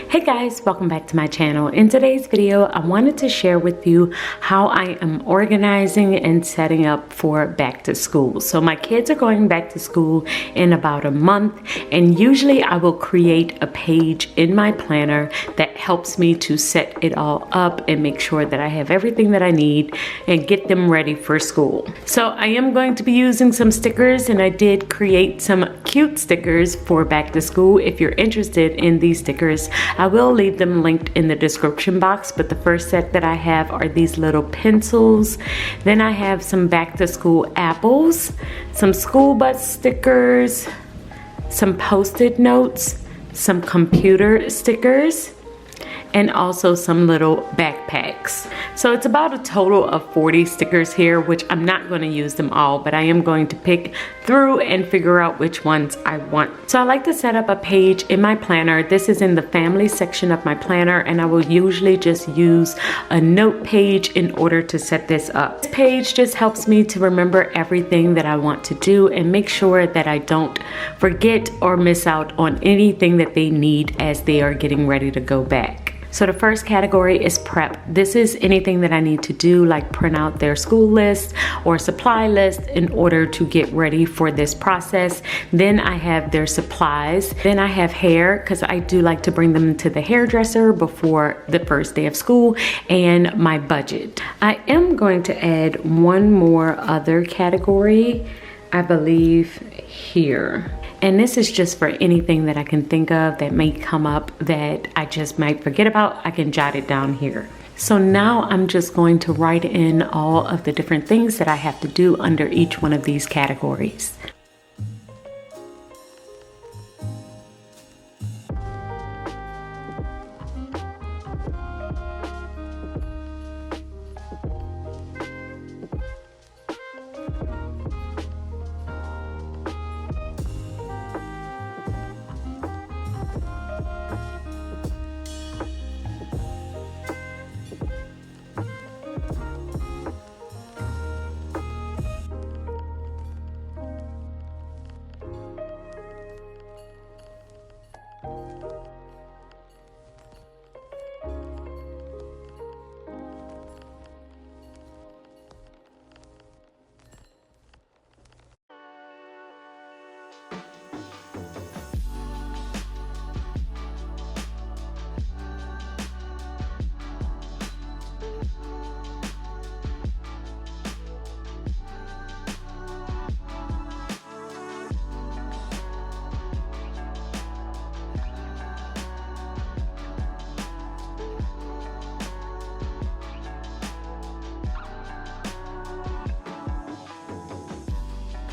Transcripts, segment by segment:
Hey guys, welcome back to my channel. In today's video, I wanted to share with you how I am organizing and setting up for back to school. So my kids are going back to school in about a month, and usually I will create a page in my planner that helps me to set it all up and make sure that I have everything that I need and get them ready for school. So I am going to be using some stickers, and I did create some cute stickers for back to school. If you're interested in these stickers, I will leave them linked in the description box, but the first set that I have are these little pencils. Then I have some back to school apples, some school bus stickers, some post-it notes, some computer stickers, and also some little backpacks. So it's about a total of 40 stickers here, which I'm not going to use them all, but I am going to pick through and figure out which ones I want. So I like to set up a page in my planner. This is in the family section of my planner, and I will usually just use a note page in order to set this up. This page just helps me to remember everything that I want to do and make sure that I don't forget or miss out on anything that they need as they are getting ready to go back. So the first category is prep. This is anything that I need to do, like print out their school list or supply list in order to get ready for this process. Then I have their supplies. Then I have hair, because I do like to bring them to the hairdresser before the first day of school, and my budget. I am going to add one more other category, I believe, here. And this is just for anything that I can think of that may come up that I just might forget about. I can jot it down here. So now I'm just going to write in all of the different things that I have to do under each one of these categories.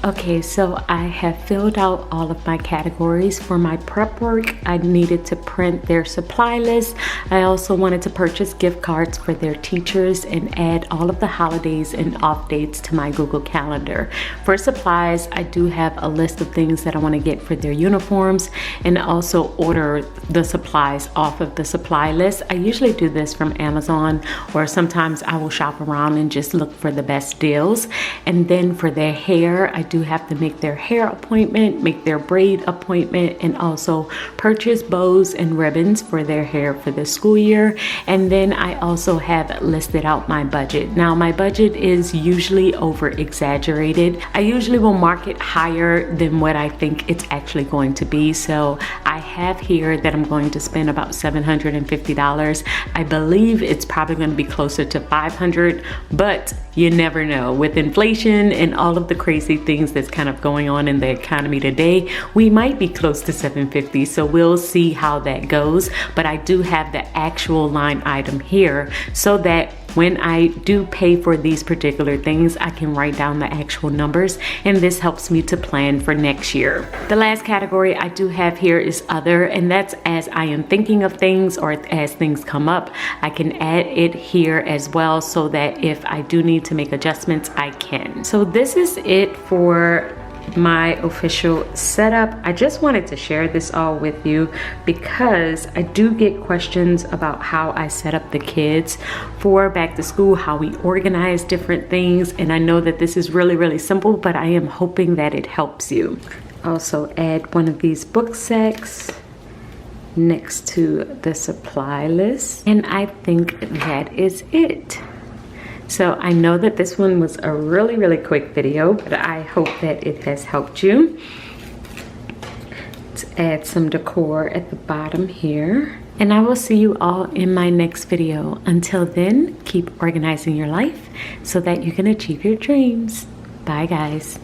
Okay, so I have filled out all of my categories. For my prep work, I needed to print their supply list. I also wanted to purchase gift cards for their teachers and add all of the holidays and off dates to my Google Calendar. For supplies, I do have a list of things that I want to get for their uniforms, and also order the supplies off of the supply list. I usually do this from Amazon, or sometimes I will shop around and just look for the best deals. And then for their hair, I do have to make their hair appointment, make their braid appointment, and also purchase bows and ribbons for their hair for the school year. And then I also have listed out my budget. Now my budget is usually over exaggerated. I usually will mark it higher than what I think it's actually going to be. So I have here that I'm going to spend about $750. I believe it's probably going to be closer to $500, but you never know. With inflation and all of the crazy things that's kind of going on in the economy today, we might be close to $750. So we'll see how that goes. But I do have the actual line item here so that when I do pay for these particular things, I can write down the actual numbers, and this helps me to plan for next year. The last category I do have here is other, and that's as I am thinking of things or as things come up, I can add it here as well so that if I do need to make adjustments, I can. So this is it for my official setup. I just wanted to share this all with you because I do get questions about how I set up the kids for back to school, how we organize different things, and I know that this is really simple, but I am hoping that it helps you. Also add one of these book sacks next to the supply list. And I think that is it. So I know that this one was a really quick video, but I hope that it has helped you. Let's add some decor at the bottom here. And I will see you all in my next video. Until then, keep organizing your life so that you can achieve your dreams. Bye, guys.